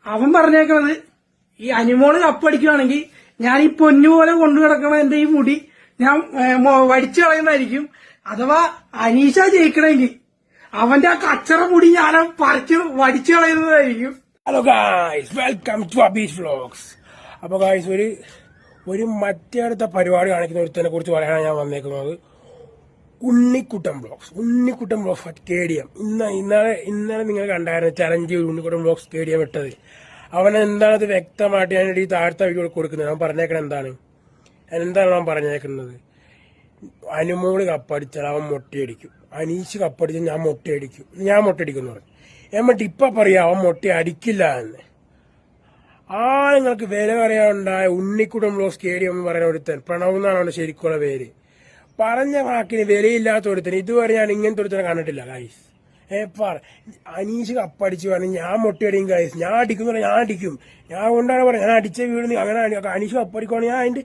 അവൻ പറഞ്ഞേക്കണത് ഈ അനിമോള് കപ്പടിക്കുകയാണെങ്കിൽ ഞാൻ ഈ പൊന്നുപോലെ കൊണ്ടു കിടക്കണ എന്റെ ഈ മുടി ഞാൻ വടിച്ചു കളയുന്നതായിരിക്കും. അഥവാ അനീഷ ജയിക്കണമെങ്കിൽ അവന്റെ ആ കച്ചറ മുടി ഞാൻ പറിച്ച് വടിച്ചു കളയുന്നതായിരിക്കും. Hello guys, welcome to Abi's vlogs. അപ്പൊ ഗായ്സ്, ഒരു മറ്റേടുത്ത പരിപാടി കാണിക്കുന്ന ഒരുത്തനെ കുറിച്ച് പറയാനാണ് ഞാൻ വന്നേക്കുന്നത്. Unnikuttan blogs at KDM. ഇന്നലെ നിങ്ങൾ കണ്ടായിരുന്നു ചലഞ്ച് ഉണ്ണിക്കുട്ടൻ ബ്ലോഗ്സ് KDM ഇട്ടത്. അവൻ എന്താണത് വ്യക്തമായിട്ട് ഞാൻ ഈ താഴ്ത്ത വീഡിയോ കൊടുക്കുന്നത്. ഞാൻ പറഞ്ഞേക്കണത് എന്താണ് ഞാൻ പറഞ്ഞേക്കുന്നത്? അനുമോള് കപ്പടിച്ചാൽ അവൻ മൊട്ടയടിക്കും, അനീഷ് കപ്പടിച്ചാൽ ഞാൻ മൊട്ടയടിക്കും എന്ന് പറഞ്ഞു. എന്നിട്ട് ഇപ്പൊ പറയാം അവൻ മൊട്ട അടിക്കില്ല എന്ന്. നിങ്ങൾക്ക് വില പറയാനുണ്ടായ ഉണ്ണിക്കുട്ടൻ ബ്ലോഗ്സ് KDM എന്ന് പറയുന്ന ഒരുത്തൻ, പ്രണവ് എന്നാണ് അവന്റെ ശരിക്കുള്ള പേര്. പറഞ്ഞ വാക്കിന് വിലയില്ലാത്ത ഒരുത്തൻ ഇതുവരെ ഞാൻ ഇങ്ങനത്തെ ഒരുത്തനെ കണ്ടിട്ടില്ല ഗൈസ്. അനീഷ് കപ്പടിച്ചു പറഞ്ഞു ഞാൻ മൊട്ടയടിക്കും ഗൈസ്, ഞാൻ അടിക്കും. ഞാൻ കൊണ്ടാണ് പറയാം, ഞാൻ അടിച്ച വീട് അങ്ങനെ അനീഷ് കപ്പടിക്കുവാണ് ഞാൻ അതിന്റെ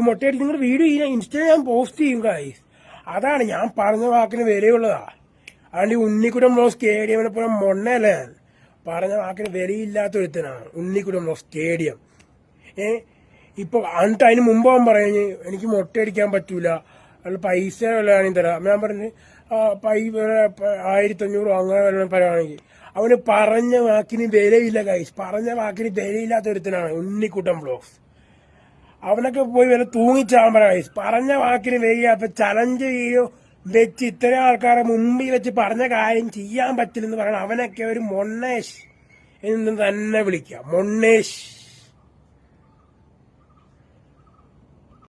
മൊട്ടയടിച്ച് നിങ്ങളുടെ വീഡിയോ ഇൻസ്റ്റയിൽ ഞാൻ പോസ്റ്റ് ചെയ്യും ഗൈസ്. അതാണ് ഞാൻ പറഞ്ഞ വാക്കിന് വിലയുള്ളതാ. അതുകൊണ്ട് ഉണ്ണിക്കുട്ടൻ ബ്ലോഗ്സ് KDM പോലെ മൊണ്ണല്ലേ, പറഞ്ഞ വാക്കിന് വിലയില്ലാത്ത ഒരുത്തനാണ് ഉണ്ണിക്കുട്ടൻ ബ്ലോഗ്സ് KDM. ഇപ്പൊ എന്നിട്ട് അതിന് മുമ്പ് അവൻ പറഞ്ഞു എനിക്ക് മൊട്ടയടിക്കാൻ പറ്റൂല, അല്ല പൈസ വല്ലതാണെങ്കിൽ തരാം. ഞാൻ പറഞ്ഞു 1500 അങ്ങനെ വല്ലതും പറയുകയാണെങ്കിൽ. അവന് പറഞ്ഞ വാക്കിന് വിലയില്ല ഗൈസ്, പറഞ്ഞ വാക്കിന് വിലയില്ലാത്ത ഒരുത്തനാണ് ഉണ്ണിക്കുട്ടൻ ബ്ലോഗ്സ്. അവനൊക്കെ പോയി വല്ല തൂങ്ങിച്ചാൻ പറയാം ഗൈസ്. പറഞ്ഞ വാക്കിന് വിലയില്ല. അപ്പൊ ചലഞ്ച് വീഡിയോ വെച്ച് ഇത്രയും ആൾക്കാരെ മുമ്പിൽ വെച്ച് പറഞ്ഞ കാര്യം ചെയ്യാൻ പറ്റില്ലെന്ന് പറയണം. അവനൊക്കെ ഒരു മൊണ്ണേഷ് എന്ന് തന്നെ വിളിക്കാം, മൊണ്ണേഷ്.